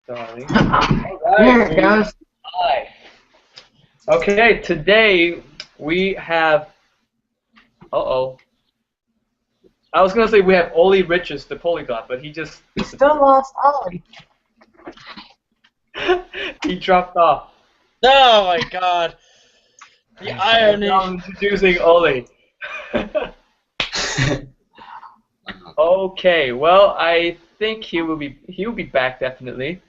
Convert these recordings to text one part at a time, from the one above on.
Darling. Alright, Goes. hi. Okay, today we have. I was gonna say we have Olly Richards, the Polyglot, but he just Still lost Olly. he dropped off. Oh my god. The irony. Now I'm introducing Olly. Okay, well I think he will be back definitely.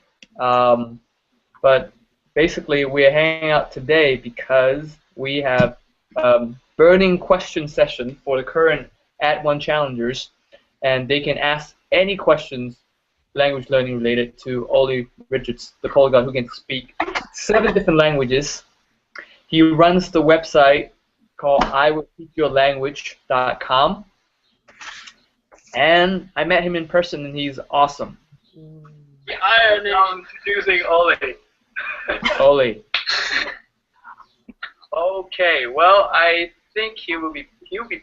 But basically we're hanging out today because we have burning question session for the current Add1 challengers, and they can ask any questions language learning related to Olly Richards, the Polyglot, who can speak 7 different languages. He runs the website called iwillteachyourlanguage.com, and I met him in person and he's awesome. The irony. Now I'm introducing Olly. Olly. Okay, well I think he'll be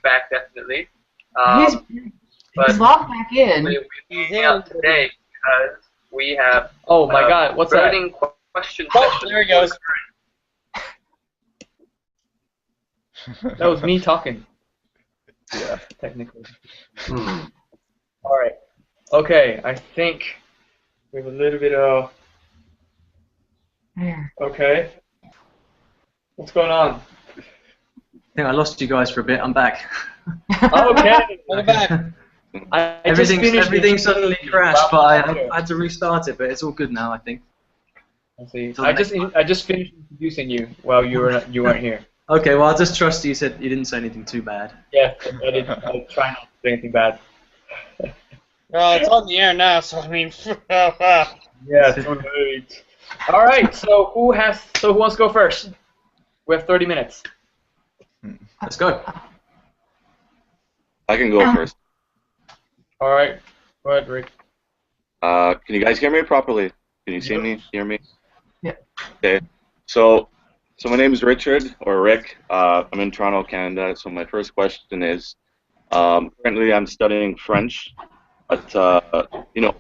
back definitely. He's logged back in. We're hanging out today because we have. Oh my God! What's that? Burning question session. There he goes. That was me talking. Yeah, technically. All right. Okay, I think we have a little bit of. Okay. What's going on? I think I lost you guys for a bit. I'm back. Okay. Welcome back. Everything suddenly crashed, but I had to restart it. But it's all good now, I think. See. I just finished introducing you while you weren't here. Okay, well I'll just trust you. Said you didn't say anything too bad. Yeah, I didn't. I'll try not to say anything bad. Well, it's on the air now, so I mean. Yeah, too late. All right. So who wants to go first? We have 30 minutes. Let's go. I can go first. All right. Go ahead, Rick. Can you guys hear me properly? Can you see me? Hear me? Yeah. Okay. So my name is Richard, or Rick. I'm in Toronto, Canada. So my first question is, currently I'm studying French, but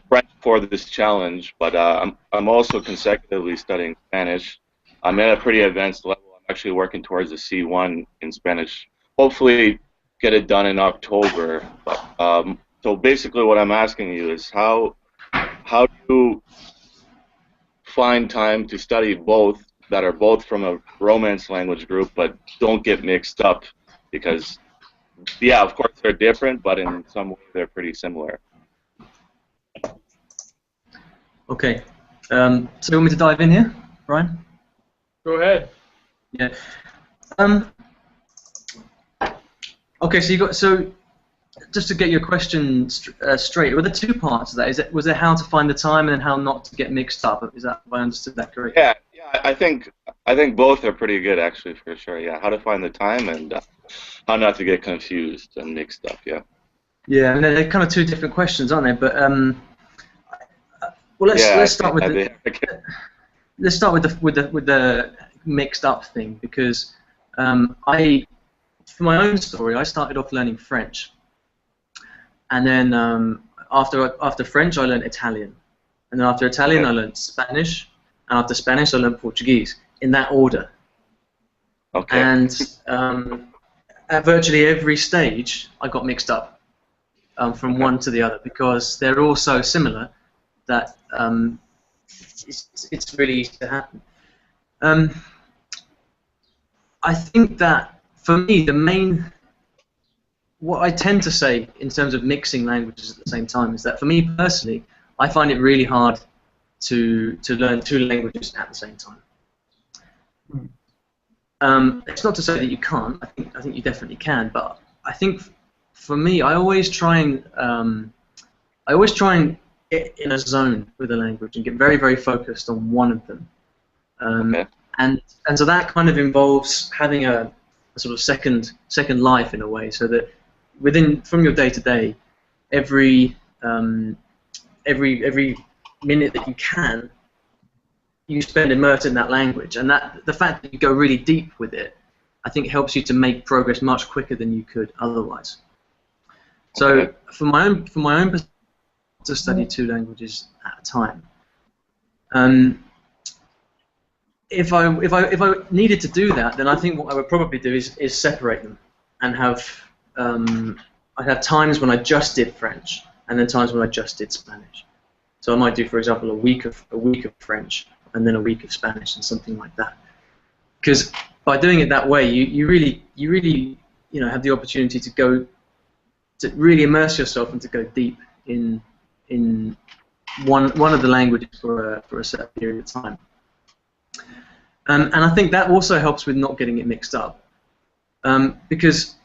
French for this challenge. But I'm also consecutively studying Spanish. I'm at a pretty advanced level. I'm actually working towards a C1 in Spanish. Hopefully, get it done in October. But so basically, what I'm asking you is how do you find time to study both that are both from a Romance language group, but don't get mixed up, because yeah, of course they're different, but in some way they're pretty similar. Okay. So you want me to dive in here, Brian? Go ahead. Yeah. Okay. So just to get your question straight, were there 2 parts of that? Was there how to find the time and then how not to get mixed up? Is that, if I understood that correctly? Yeah. I think both are pretty good, actually, for sure. Yeah. How to find the time and how not to get confused and mixed up. Yeah. Yeah. And they're kind of 2 different questions, aren't they? But well, let's start with the mixed up thing, because for my own story, I started off learning French, and then after French I learned Italian, and then after Italian I learned Spanish, and after Spanish I learned Portuguese, in that order. Okay. And at virtually every stage I got mixed up from one to the other, because they're all so similar that it's really easy to happen. I think that for me what I tend to say in terms of mixing languages at the same time is that for me personally, I find it really hard to learn 2 languages at the same time. It's not to say that you can't. I think you definitely can, but I think for me, I always try and get in a zone with a language and get very, very focused on one of them. And so that kind of involves having a sort of second life in a way, so that from your day to day, every minute that you can, you spend immersed in that language, and that the fact that you go really deep with it, I think helps you to make progress much quicker than you could otherwise. So for my own to study 2 languages at a time. If I needed to do that, then I think what I would probably do is separate them and have I'd have times when I just did French and then times when I just did Spanish. So I might do, for example, a week of French and then a week of Spanish and something like that. Because by doing it that way, you really have the opportunity to really immerse yourself and to go deep in one of the languages for a certain period of time. And I think that also helps with not getting it mixed up. Because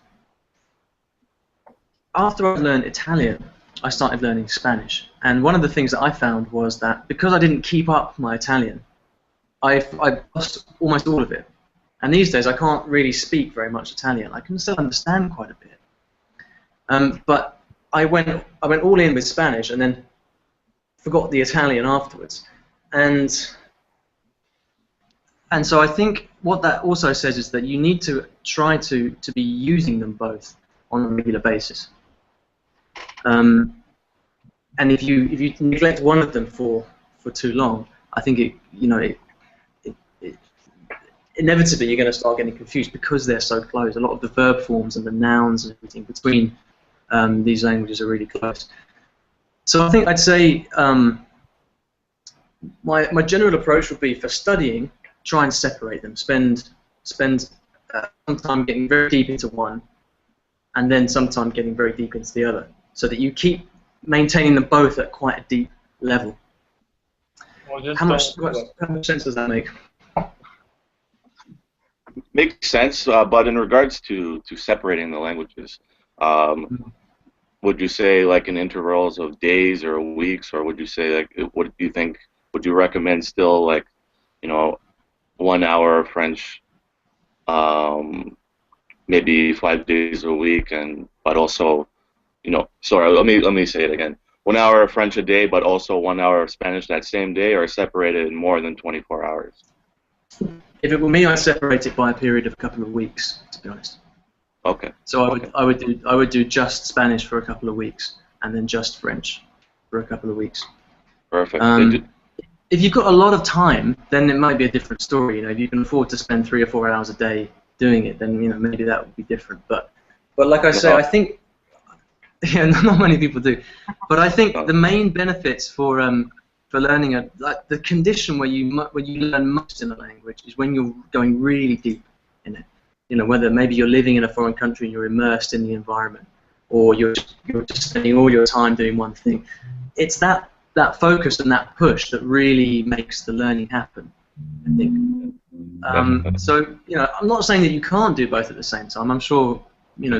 after I learned Italian, I started learning Spanish. And one of the things that I found was that because I didn't keep up my Italian, I lost almost all of it. And these days I can't really speak very much Italian. I can still understand quite a bit. But I went all in with Spanish and then forgot the Italian afterwards. And so I think what that also says is that you need to try to be using them both on a regular basis. And if you neglect one of them for too long, I think inevitably you're going to start getting confused because they're so close. A lot of the verb forms and the nouns and everything between these languages are really close. So I think I'd say my general approach would be for studying, try and separate them. Spend some time getting very deep into one, and then some time getting very deep into the other, so that you keep maintaining them both at quite a deep level. Well, how much sense does that make? Makes sense, but in regards to separating the languages, would you say like in intervals of days or weeks, or would you say like what do you think? Would you recommend still like 1 hour French, maybe 5 days a week, but also sorry, let me say it again. 1 hour of French a day, but also 1 hour of Spanish that same day, or separated in more than 24 hours? If it were me, I'd separate it by a period of a couple of weeks, to be honest. Okay. So I would do just Spanish for a couple of weeks, and then just French for a couple of weeks. Perfect. If you've got a lot of time, then it might be a different story. If you can afford to spend 3 or 4 hours a day doing it, then maybe that would be different. But like I say, I think not many people do. But I think the main benefits for learning like the condition where you learn most in a language is when you're going really deep in it. Whether maybe you're living in a foreign country and you're immersed in the environment, or you're just spending all your time doing one thing. It's that focus and that push that really makes the learning happen, I think. So I'm not saying that you can't do both at the same time. I'm sure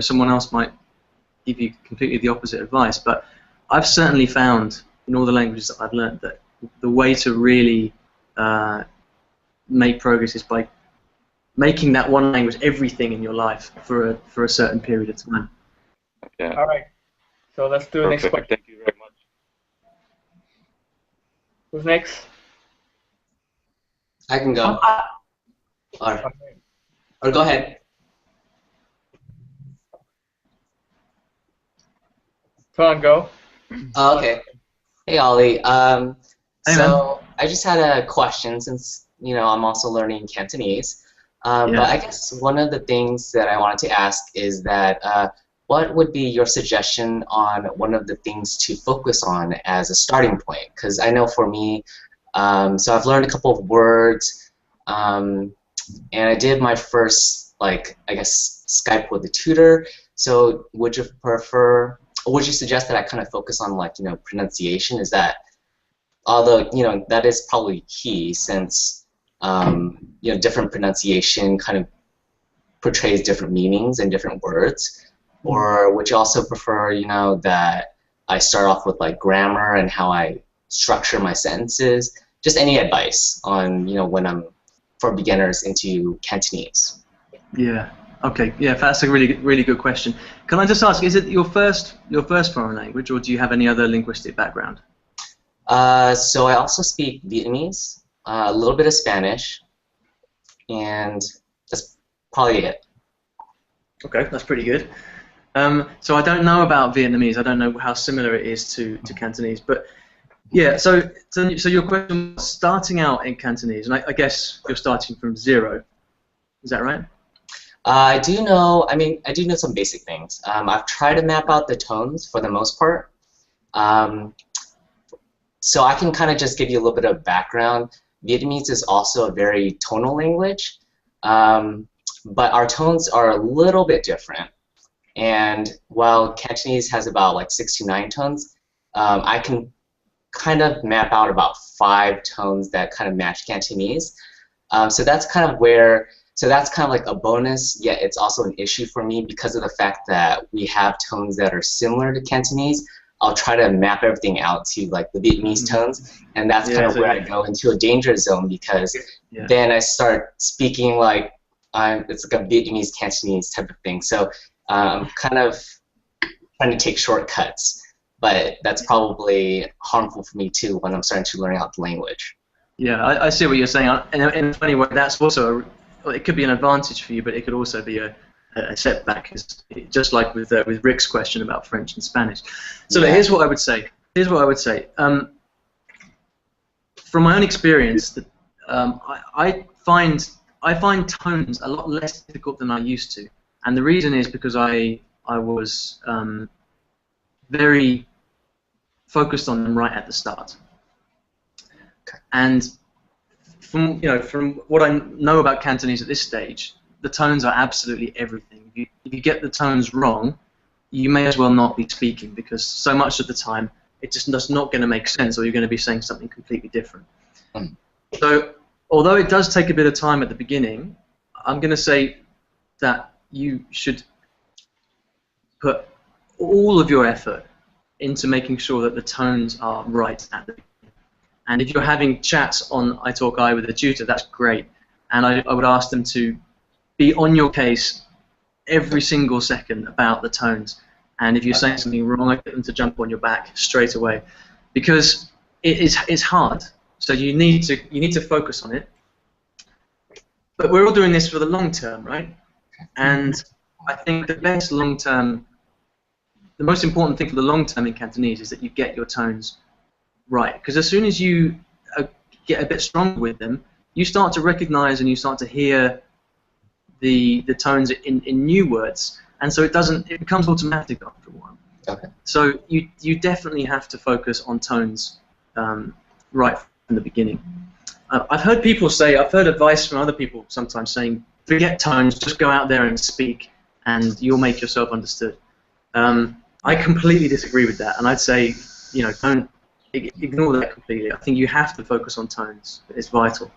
someone else might give you completely the opposite advice, but I've certainly found in all the languages that I've learned that the way to really make progress is by making that one language everything in your life for a certain period of time. Yeah. All right. So let's do the next question. Thank you very much. Who's next? I can go. Or go ahead. Come on, go. Okay. Hey, Ollie. Hey, so I just had a question since I'm also learning Cantonese. But I guess one of the things that I wanted to ask is that what would be your suggestion on one of the things to focus on as a starting point? Because I know for me, so I've learned a couple of words, and I did my first, I guess, Skype with a tutor. So would you prefer, or would you suggest that I kind of focus on, pronunciation? Is that, although, that is probably key since, different pronunciation kind of portrays different meanings and different words. Or would you also prefer, that I start off with grammar and how I structure my sentences? Just any advice on, when I'm for beginners into Cantonese. Yeah. Okay. Yeah, that's a really good question. Can I just ask, is it your first foreign language, or do you have any other linguistic background? So I also speak Vietnamese, a little bit of Spanish, and that's probably it. Okay, that's pretty good. So I don't know about Vietnamese. I don't know how similar it is to Cantonese, but Yeah, so your question was starting out in Cantonese, and I guess you're starting from 0. Is that right? I do know. I mean, I do know some basic things. I've tried to map out the tones for the most part. So I can kind of just give you a little bit of background. Vietnamese is also a very tonal language, but our tones are a little bit different. And while Cantonese has about like 6 to 9 tones, I can kind of map out about 5 tones that kind of match Cantonese. So that's kind of where, so that's kind of like a bonus, yet it's also an issue for me because of the fact that we have tones that are similar to Cantonese. I'll try to map everything out to like the Vietnamese tones, and that's kind of where I go into a danger zone because then I start speaking like it's like a Vietnamese Cantonese type of thing. So I'm kind of trying to take shortcuts, but that's probably harmful for me too when I'm starting to learn out the language. Yeah, I see what you're saying. In a funny way, that's also it could be an advantage for you, but it could also be a setback, just like with Rick's question about French and Spanish. So here's what I would say. From my own experience, that I find tones a lot less difficult than I used to, and the reason is because I was very focused on them right at the start. And from what I know about Cantonese at this stage, the tones are absolutely everything. If you get the tones wrong, you may as well not be speaking because so much of the time it's just not going to make sense, or you're going to be saying something completely different. So although it does take a bit of time at the beginning, I'm going to say that you should put all of your effort into making sure that the tones are right at the beginning. And if you're having chats on iTalki with a tutor, that's great. And I would ask them to be on your case every single second about the tones. And if you're saying something wrong, I get them to jump on your back straight away, because it's hard. So you need to focus on it. But we're all doing this for the long term, right? And I think the most important thing for the long term in Cantonese is that you get your tones right. Because as soon as you get a bit stronger with them, you start to recognize and you start to hear the tones in new words, and so it becomes automatic after a while. Okay. So you definitely have to focus on tones right from the beginning. I've heard advice from other people sometimes saying, forget tones, just go out there and speak, and you'll make yourself understood. I completely disagree with that, and I'd say, don't ignore that completely. I think you have to focus on tones. It's vital.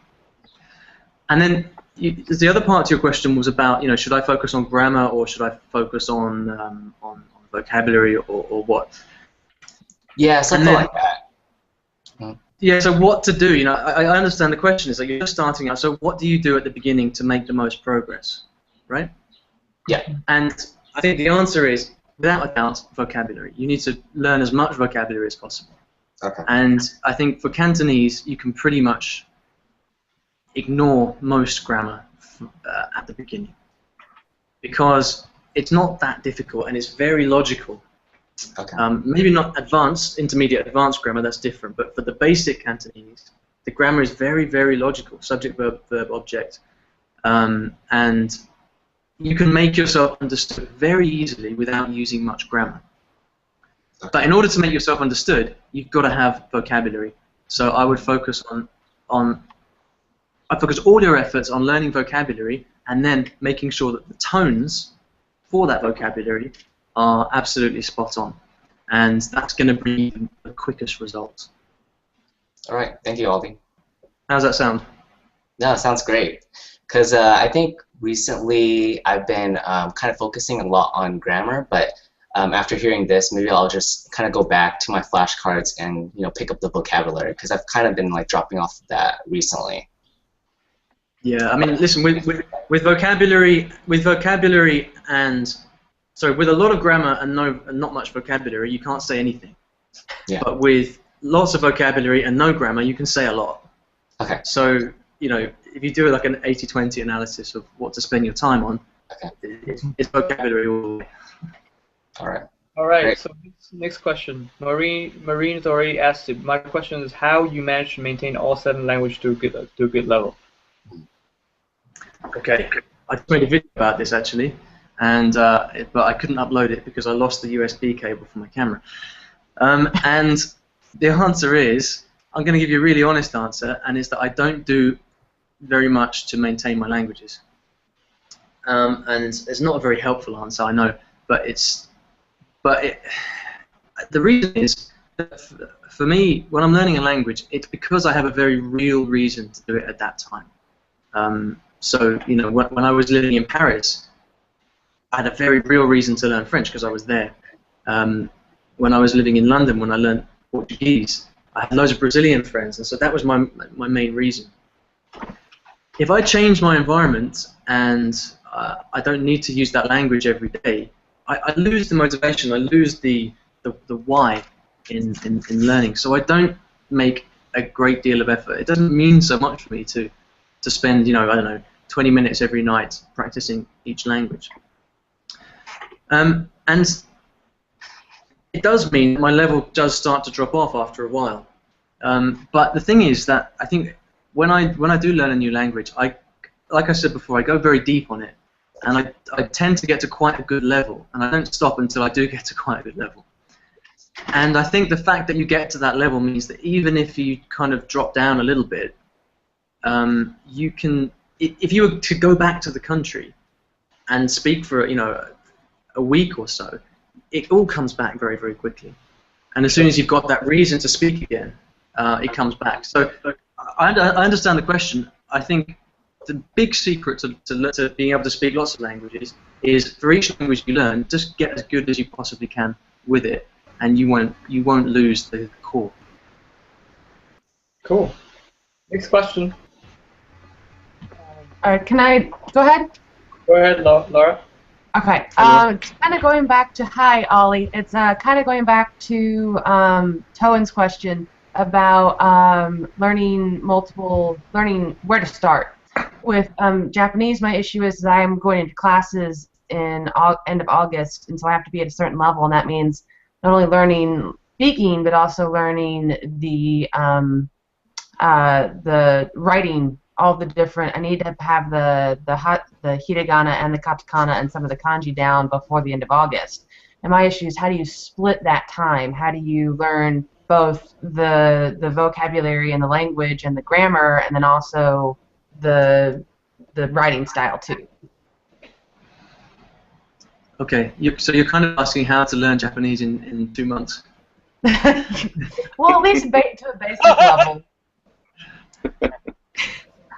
And then the other part to your question was about, should I focus on grammar or should I focus on vocabulary or what? Yeah, something like that. Yeah, so what to do? I understand the question is that you're just starting out. So what do you do at the beginning to make the most progress, right? Yeah. And I think the answer is, without a doubt, vocabulary. You need to learn as much vocabulary as possible. Okay. And I think for Cantonese, you can pretty much ignore most grammar at the beginning, because it's not that difficult and it's very logical. Okay. Maybe not advanced, intermediate, advanced grammar, that's different, but for the basic Cantonese, the grammar is very, very logical, subject, verb, object, and you can make yourself understood very easily without using much grammar. Okay. But in order to make yourself understood, you've got to have vocabulary. So I would focus I focus all your efforts on learning vocabulary and then making sure that the tones for that vocabulary are absolutely spot on. And that's going to bring you the quickest results. All right. Thank you, Olly. How's that sound? No, it sounds great. Because I think recently I've been kind of focusing a lot on grammar, but after hearing this, maybe I'll just kind of go back to my flashcards and pick up the vocabulary, because I've kind of been like dropping off of that recently. Yeah, I mean, listen, with vocabulary and with a lot of grammar and not much vocabulary, you can't say anything. Yeah. But with lots of vocabulary and no grammar, you can say a lot. Okay. So if you do like an 80-20 analysis of what to spend your time on, okay, it's vocabulary all the way. All right. All right. Great. So next question. Marine's already asked it. My question is how you manage to maintain all 7 languages to a good level. Okay, I just made a video about this actually, and but I couldn't upload it because I lost the USB cable from my camera. And the answer is, I'm going to give you a really honest answer, and it's that I don't do very much to maintain my languages. And it's not a very helpful answer, I know, but the reason is that for me, when I'm learning a language, it's because I have a very real reason to do it at that time. So, you know, when I was living in Paris, I had a very real reason to learn French because I was there. When I was living in London, when I learned Portuguese, I had loads of Brazilian friends, and so that was my main reason. If I change my environment and I don't need to use that language every day, I lose the motivation, I lose the why in learning. So I don't make a great deal of effort. It doesn't mean so much for me to spend, you know, I don't know, 20 minutes every night practicing each language. And it does mean my level does start to drop off after a while. But the thing is that I think when I do learn a new language, like I said before, I go very deep on it, and I tend to get to quite a good level, and I don't stop until I do get to quite a good level. And I think the fact that you get to that level means that even if you kind of drop down a little bit, you can, if you were to go back to the country and speak for, you know, a week or so, it all comes back very, very quickly. And as soon as you've got that reason to speak again, it comes back. So I understand the question. I think the big secret to being able to speak lots of languages is for each language you learn, just get as good as you possibly can with it, and you won't lose the core. Cool. Next question. All right, can I go ahead? Go ahead, Laura. Okay. Kind of going back to Olly. It's kind of going back to Toen's question about learning where to start. With Japanese, my issue is that I'm going into classes in end of August, and so I have to be at a certain level, and that means not only learning speaking, but also learning the writing, all the different. I need to have the hiragana and the katakana and some of the kanji down before the end of August. And my issue is how do you split that time? How do you learn both the vocabulary and the language and the grammar, and then also the writing style too? Okay, so you're kind of asking how to learn Japanese in 2 months. Well, at least to a basic level.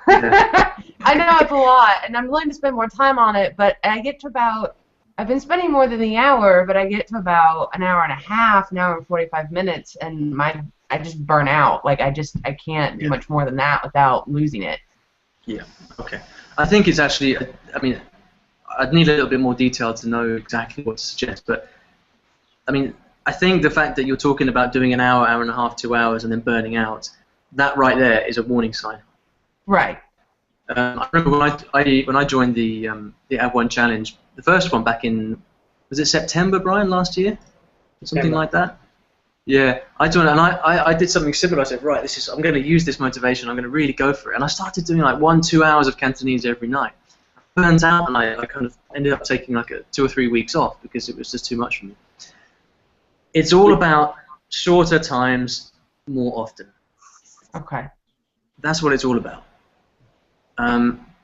I know it's a lot, and I'm willing to spend more time on it, but I get to about, I've been spending more than the hour, but I get to about an hour and a half, an hour and 45 minutes, and I just burn out. Like, I can't do much more than that without losing it. Yeah, okay. I think it's actually, I mean, I'd need a little bit more detail to know exactly what to suggest, but, I mean, I think the fact that you're talking about doing an hour, hour and a half, 2 hours, and then burning out, that right there is a warning sign. Right. I remember when I joined the Add1Challenge, the first one back in, was it September, Brian, last year? Something like that? Yeah, I joined, and I did something similar. I said, right, I'm going to use this motivation, I'm going to really go for it. And I started doing like 1-2 hours of Cantonese every night. I burned out, and I kind of ended up taking like 2 or 3 weeks off because it was just too much for me. It's all about shorter times, more often. Okay. That's what it's all about.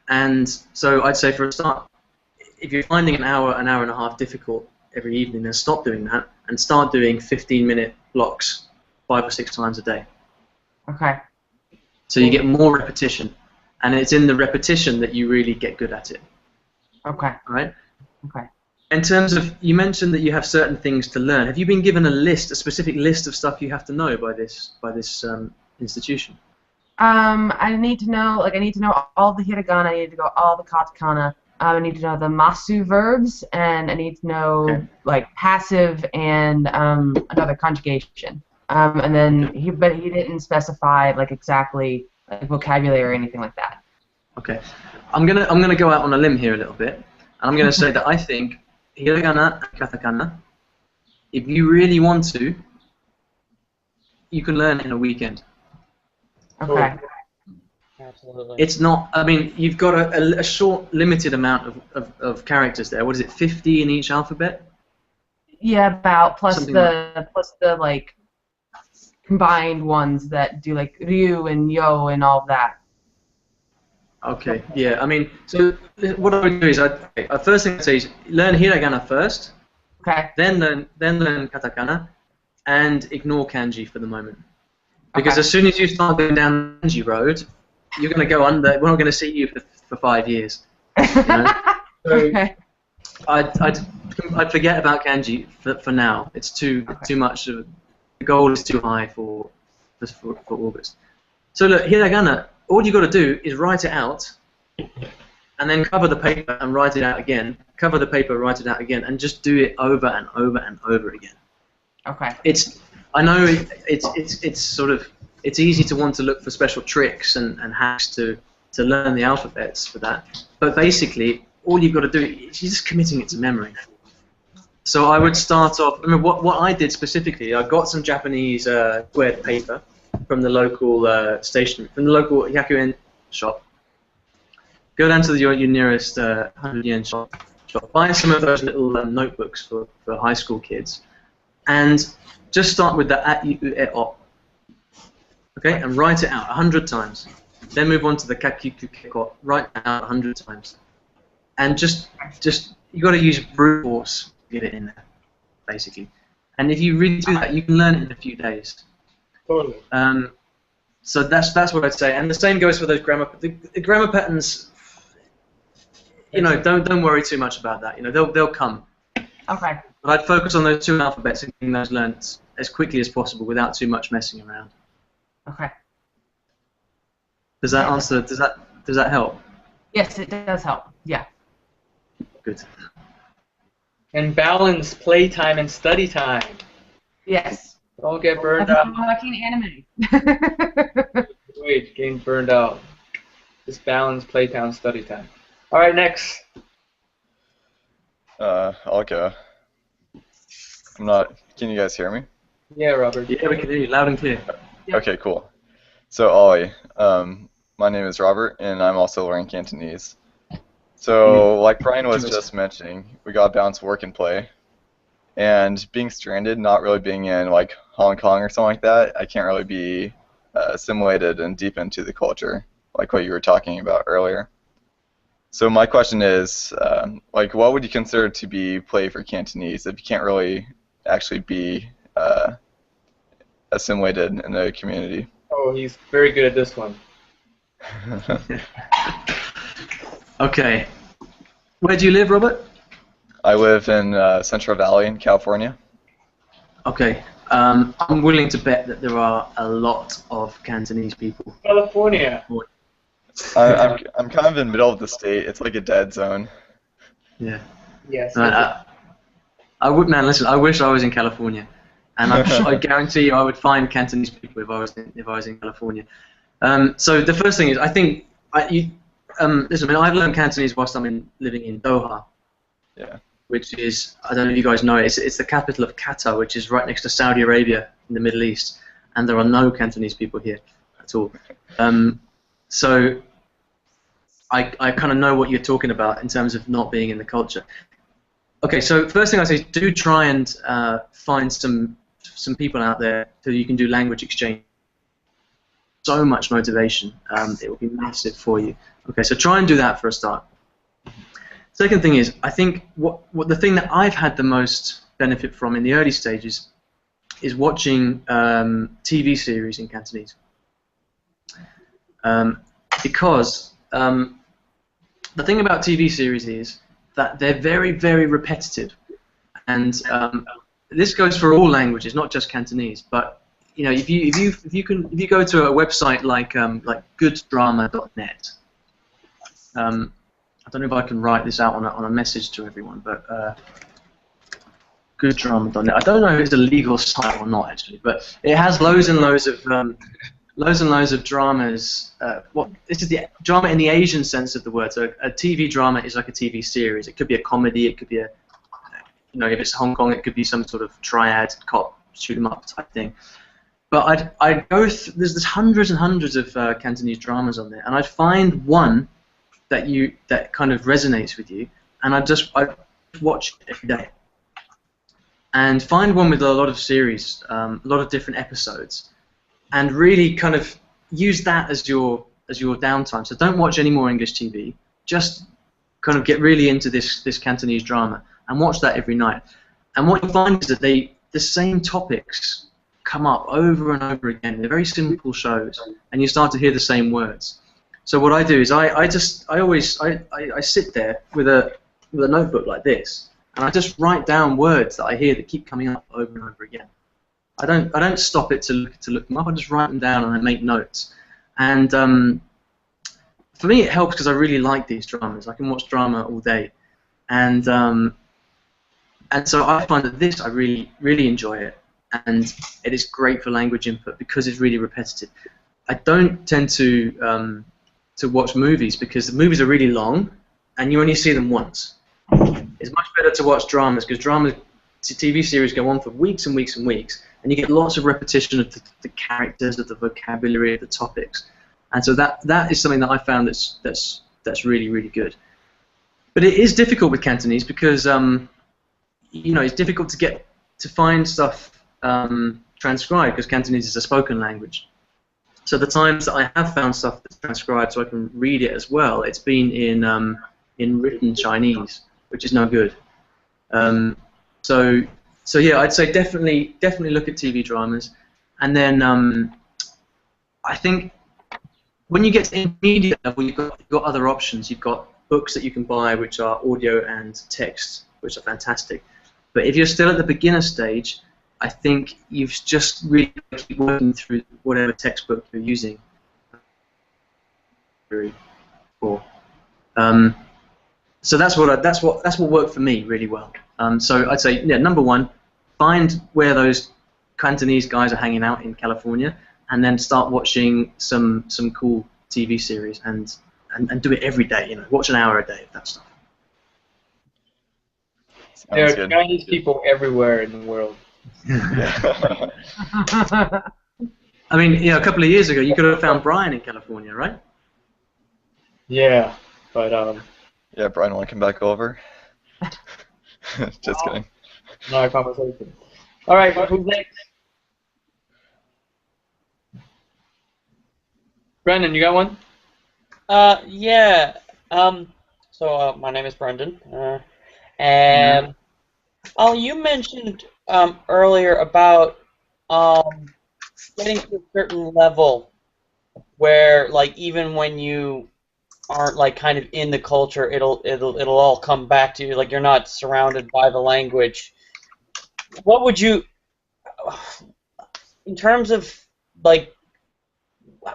And so I'd say for a start, if you're finding an hour and a half difficult every evening, then stop doing that and start doing 15-minute blocks 5 or 6 times a day. Okay. So you get more repetition, and it's in the repetition that you really get good at it. Okay. All right? Okay. In terms of, you mentioned that you have certain things to learn. Have you been given a specific list of stuff you have to know by this institution? I need to know all the hiragana, I need to know all the katakana, I need to know the masu verbs, and I need to know like passive and another conjugation. And then he didn't specify like exactly like vocabulary or anything like that. Okay, I'm gonna go out on a limb here a little bit, and I'm gonna say that I think hiragana and katakana if you really want to, you can learn in a weekend. Okay. Absolutely. It's not. I mean, you've got a short, limited amount of characters there. What is it? 50 in each alphabet. Yeah, about plus Something the like combined ones that do like Ryu and Yo and all that. Okay. Yeah. I mean, so what I would do is, first thing I'd say is learn hiragana first, Okay. then learn katakana, and ignore kanji for the moment. Because Okay. as soon as you start going down the kanji road, you're going to go under. We're not going to see you for 5 years. You know? So Okay. I'd forget about kanji for now. It's too much of the goal is too high for August. So look, hiragana. All you got to do is write it out, and then cover the paper and write it out again. Cover the paper, write it out again, and just do it over and over and over again. Okay. I know it's sort of easy to want to look for special tricks and hacks to learn the alphabets for that, but basically all you've got to do is you're just committing it to memory. So I would start off. I mean, what I did specifically, I got some Japanese squared paper from the local stationery, from the local Yakuen shop. Go down to your nearest 100-yen shop. Buy some of those little notebooks for high school kids, and just start with the at, u, e, o. Okay, and write it out 100 times. Then move on to the kakiku keko. Write it out 100 times, and just you got to use brute force to get it in there, basically. And if you really do that, you can learn it in a few days. Totally. So that's what I'd say. And the same goes for those grammar. The grammar patterns. You know, don't worry too much about that. You know, they'll come. Okay. But I'd focus on those two alphabets and getting those learnt as quickly as possible without too much messing around. Okay. Does that answer? Does that help? Yes, it does help. Yeah. Good. And balance playtime and study time. Yes. Don't get burned I've out. been watching anime. Wait, getting burned out. Just balance playtime, study time. All right, next. I'll go. I'm not. Can you guys hear me? Yeah, Robert. Yeah, we can hear you loud and clear. Yep. Okay, cool. So Olly, my name is Robert, and I'm also learning Cantonese. So, like Brian was just mentioning, we got to balance work and play. And being stranded, not really being in like Hong Kong or something like that, I can't really be assimilated and deep into the culture, like what you were talking about earlier. So my question is, like, what would you consider to be play for Cantonese if you can't really actually be assimilated in the community? Oh, he's very good at this one. Okay. Where do you live, Robert? I live in Central Valley in California. Okay. I'm willing to bet that there are a lot of Cantonese people. California. I'm kind of in the middle of the state. It's like a dead zone. Yeah. Yes. I would, man. Listen, I wish I was in California, and I guarantee you, I would find Cantonese people if I was in California. So the first thing is, I think listen. I mean, I've learned Cantonese whilst I'm living in Doha. Yeah. Which is, I don't know if you guys know it, it's the capital of Qatar, which is right next to Saudi Arabia in the Middle East, and there are no Cantonese people here at all. So I kind of know what you're talking about in terms of not being in the culture. Okay, so first thing I say is do try and find some people out there so you can do language exchange. So much motivation. It will be massive for you. Okay, so try and do that for a start. Second thing is, I think what the thing that I've had the most benefit from in the early stages is watching TV series in Cantonese. Because the thing about TV series is that they're very, very repetitive, and this goes for all languages, not just Cantonese. But you know, if you go to a website like gooddrama.net, I don't know if I can write this out on a message to everyone, but gooddrama.net. I don't know if it's a legal site or not actually, but it has loads and loads of dramas. This is the drama in the Asian sense of the word. So a TV drama is like a TV series. It could be a comedy. It could be if it's Hong Kong, it could be some sort of triad cop shoot 'em up type thing. But I'd go there's hundreds and hundreds of Cantonese dramas on there, and I'd find one that kind of resonates with you, and I'd watch it every day. And find one with a lot of series, a lot of different episodes, and really kind of use that as your downtime. So don't watch any more English TV. Just kind of get really into this Cantonese drama and watch that every night. And what you'll find is that the same topics come up over and over again. They're very simple shows, and you start to hear the same words. So what I do is I sit there with a notebook like this, and I just write down words that I hear that keep coming up over and over again. I don't stop it to look them up. I just write them down and I make notes. And for me, it helps because I really like these dramas. I can watch drama all day, and so I find that I really enjoy it, and it is great for language input because it's really repetitive. I don't tend to watch movies because the movies are really long, and you only see them once. It's much better to watch dramas because TV series go on for weeks and weeks and weeks, and you get lots of repetition of the characters, of the vocabulary, of the topics, and so that is something that I found that's really, really good. But it is difficult with Cantonese because it's difficult to find stuff transcribed because Cantonese is a spoken language. So the times that I have found stuff that's transcribed so I can read it as well, it's been in written Chinese, which is no good. So yeah, I'd say definitely look at TV dramas, and then I think when you get to intermediate level, you've got other options. You've got books that you can buy, which are audio and text, which are fantastic. But if you're still at the beginner stage, I think you've just really got to keep working through whatever textbook you're using. So that's what worked for me really well. So I'd say, yeah, number one, find where those Cantonese guys are hanging out in California, and then start watching some cool TV series and do it every day. Watch an hour a day of that stuff. There are Chinese people everywhere in the world. I mean, a couple of years ago, you could have found Brian in California, right? Yeah, but yeah, Brian, want to come back over? Just kidding. No conversation. All right, who's next? Brendan, you got one? Yeah. So my name is Brendan, and you mentioned earlier about getting to a certain level where, like, even when you aren't like kind of in the culture, it'll all come back to you. Like, you're not surrounded by the language. What would you, in terms of like,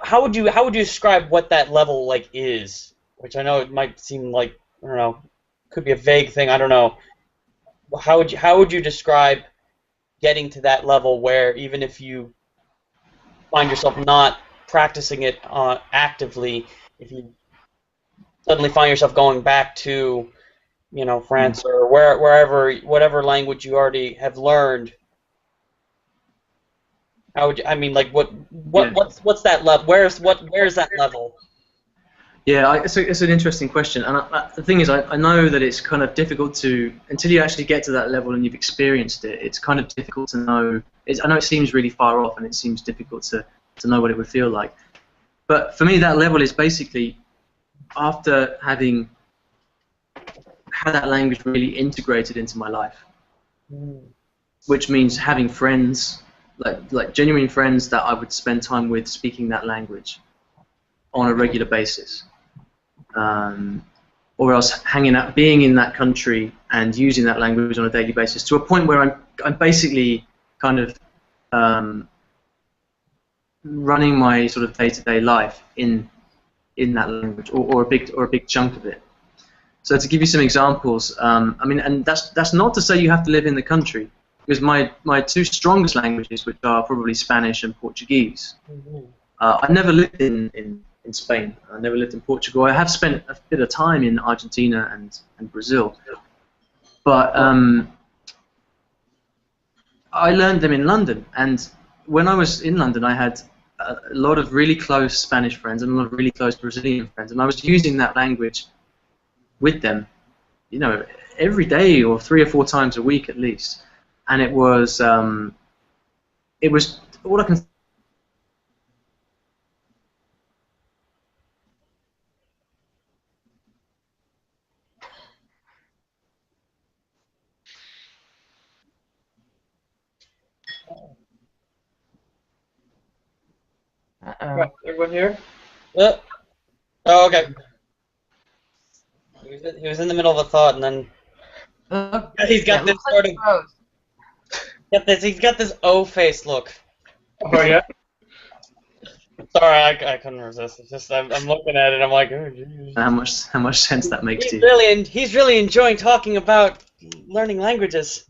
how would you describe what that level like is? Which I know it might seem like, I don't know, could be a vague thing. I don't know. How would you describe getting to that level where even if you find yourself not practicing it actively, if you suddenly find yourself going back to, France or wherever, whatever language you already have learned, how would you? I mean, like, what's that level? Where's that level? Yeah, it's an interesting question, and the thing is, I know that it's kind of difficult to, until you actually get to that level and you've experienced it, it's kind of difficult to know. I know it seems really far off, and it seems difficult to know what it would feel like. But for me, that level is basically after having had that language really integrated into my life, which means having friends, like genuine friends that I would spend time with speaking that language on a regular basis. Or else hanging out, being in that country and using that language on a daily basis to a point where I'm basically kind of running my sort of day-to-day life in that language, or a big chunk of it. So to give you some examples, I mean, and that's not to say you have to live in the country, because my two strongest languages, which are probably Spanish and Portuguese. I've never lived in Spain. I never lived in Portugal. I have spent a bit of time in Argentina and Brazil. But I learned them in London, and when I was in London, I had a lot of really close Spanish friends and a lot of really close Brazilian friends, and I was using that language with them, you know, every day or 3 or 4 times a week at least, and it was all I can. Right, everyone here? Oh, okay. He was in the middle of a thought, and then he's got this sort of. He's got this O-face look. Oh yeah. Sorry, I couldn't resist. It's just I'm looking at it. I'm like, oh, geez. How much sense that makes to you? He's really enjoying talking about learning languages.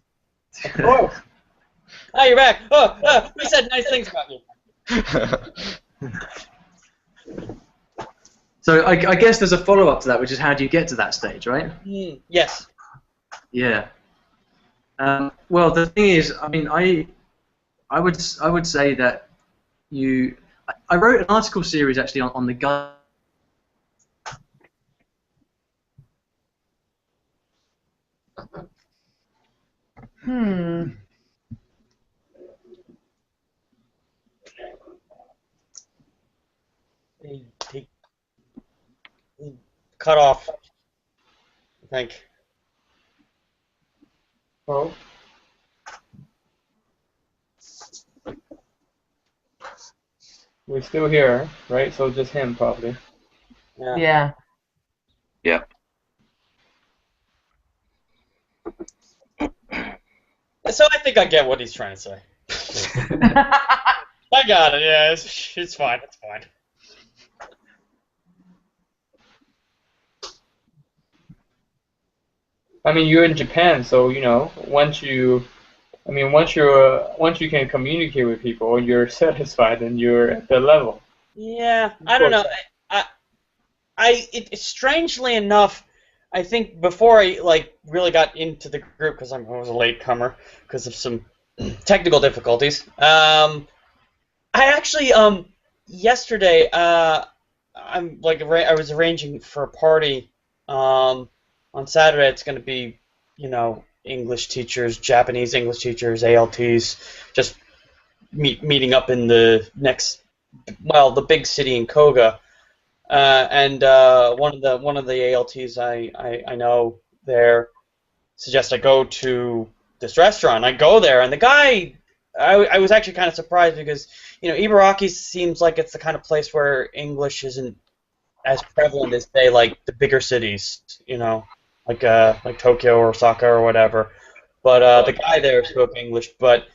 Oh. Oh, you're back. Oh, we said nice things about you. So I guess there's a follow-up to that, which is how do you get to that stage, right? Yes. Yeah. Well, the thing is, I mean, I would say that I wrote an article series actually on the guy. He cut off, I think. Oh. We're still here, right? So just him, probably. Yeah. Yeah. So I think I get what he's trying to say. I got it. Yeah, it's fine. It's fine. I mean, you're in Japan, so you know once you can communicate with people, you're satisfied and you're at the level. Yeah, I don't know. It's strangely enough, I think before I really got into the group, because I was a latecomer because of some technical difficulties. I actually yesterday I was arranging for a party on Saturday. It's going to be, you know, English teachers, Japanese English teachers, ALTs, just meeting up in the big city in Koga, and one of the ALTs I know there suggests I go to this restaurant. I go there, and the guy, I was actually kind of surprised because, you know, Ibaraki seems like it's the kind of place where English isn't as prevalent as, say, like the bigger cities, you know, like Tokyo or Osaka or whatever. But the guy there spoke English. But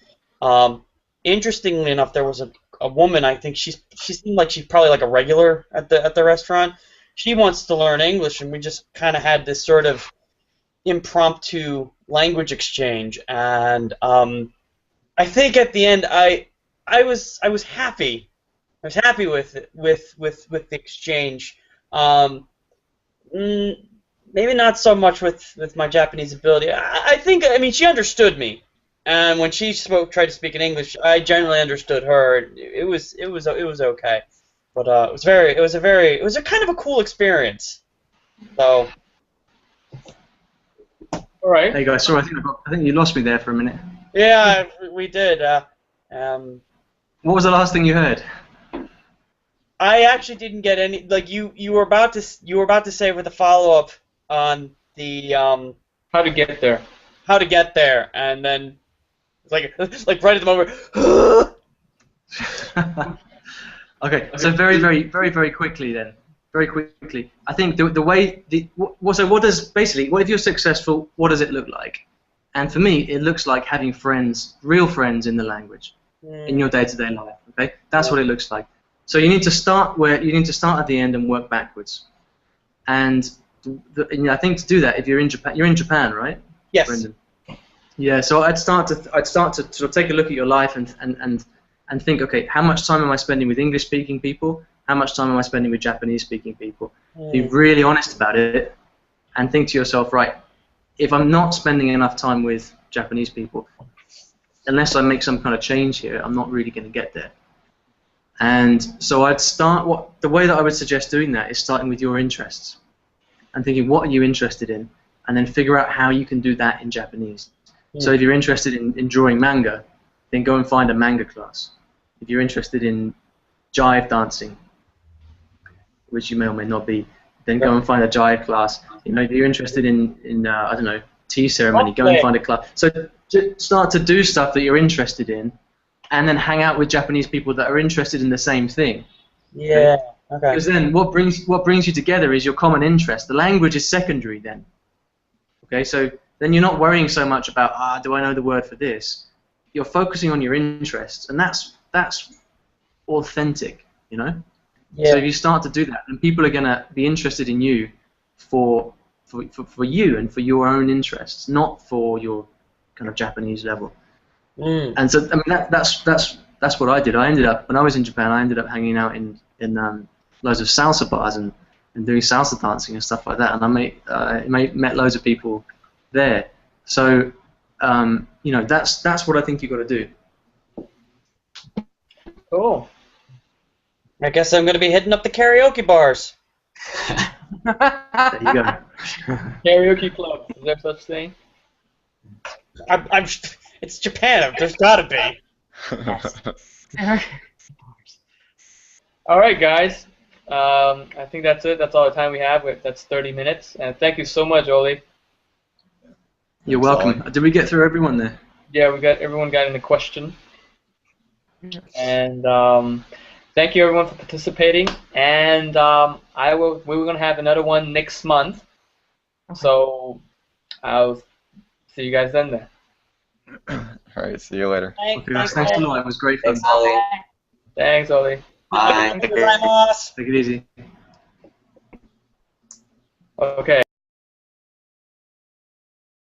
interestingly enough, there was a woman. I think she seemed like she's probably like a regular at the restaurant. She wants to learn English, and we just kind of had this sort of impromptu language exchange. And I think at the end, I was happy. I was happy with the exchange. Maybe not so much with my Japanese ability. I mean, she understood me, and when she tried to speak in English, I generally understood her. It was okay, but it was a kind of a cool experience. So, all right. Hey guys, sorry, I think you lost me there for a minute. Yeah, we did. What was the last thing you heard? I actually didn't get any. Like you were about to say with a follow-up on the how to get there. How to get there, and then like right at the moment. Okay, so very quickly then. Very quickly, I think so what if you're successful, what does it look like? And for me, it looks like having friends, real friends in the language, in your day-to-day life. Okay, that's what it looks like. So you need to start at the end and work backwards. And I think to do that, if you're in Japan, right? Yes. Brendan? Yeah. So I'd start to sort of take a look at your life and think, okay, how much time am I spending with English-speaking people? How much time am I spending with Japanese-speaking people? Be really honest about it, and think to yourself, right, if I'm not spending enough time with Japanese people, unless I make some kind of change here, I'm not really going to get there. And so I'd start, the way that I would suggest doing that is starting with your interests and thinking, what are you interested in? And then figure out how you can do that in Japanese. So if you're interested in drawing manga, then go and find a manga class. If you're interested in jive dancing, which you may or may not be, then go and find a jive class. You know, if you're interested in I don't know, tea ceremony, go and find a class. So start to do stuff that you're interested in, and then hang out with Japanese people that are interested in the same thing. Yeah. Okay. Because then what brings you together is your common interest. The language is secondary then. Okay, so then you're not worrying so much about do I know the word for this? You're focusing on your interests, and that's authentic, you know. Yeah. So if you start to do that, then people are gonna be interested in you for you and for your own interests, not for your kind of Japanese level. And so I mean that's what I did. I ended up, when I was in Japan, I ended up hanging out in loads of salsa bars and doing salsa dancing and stuff like that, and I met loads of people there. So you know, that's what I think you've got to do. Cool. I guess I'm going to be hitting up the karaoke bars. There you go. Karaoke club. Is there such thing? It's Japan. There's got to be. Yes. All right, guys. I think that's it. That's all the time we have. That's 30 minutes. And thank you so much, Olly. You're welcome. Did we get through everyone there? Yeah, everyone got in the question. And thank you everyone for participating. And we were gonna have another one next month. So I'll see you guys then. All right. See you later. Thanks a lot. It was great fun. Thanks, Olly. Thanks, Olly. Bye. Thank you very much. Take it easy. Okay.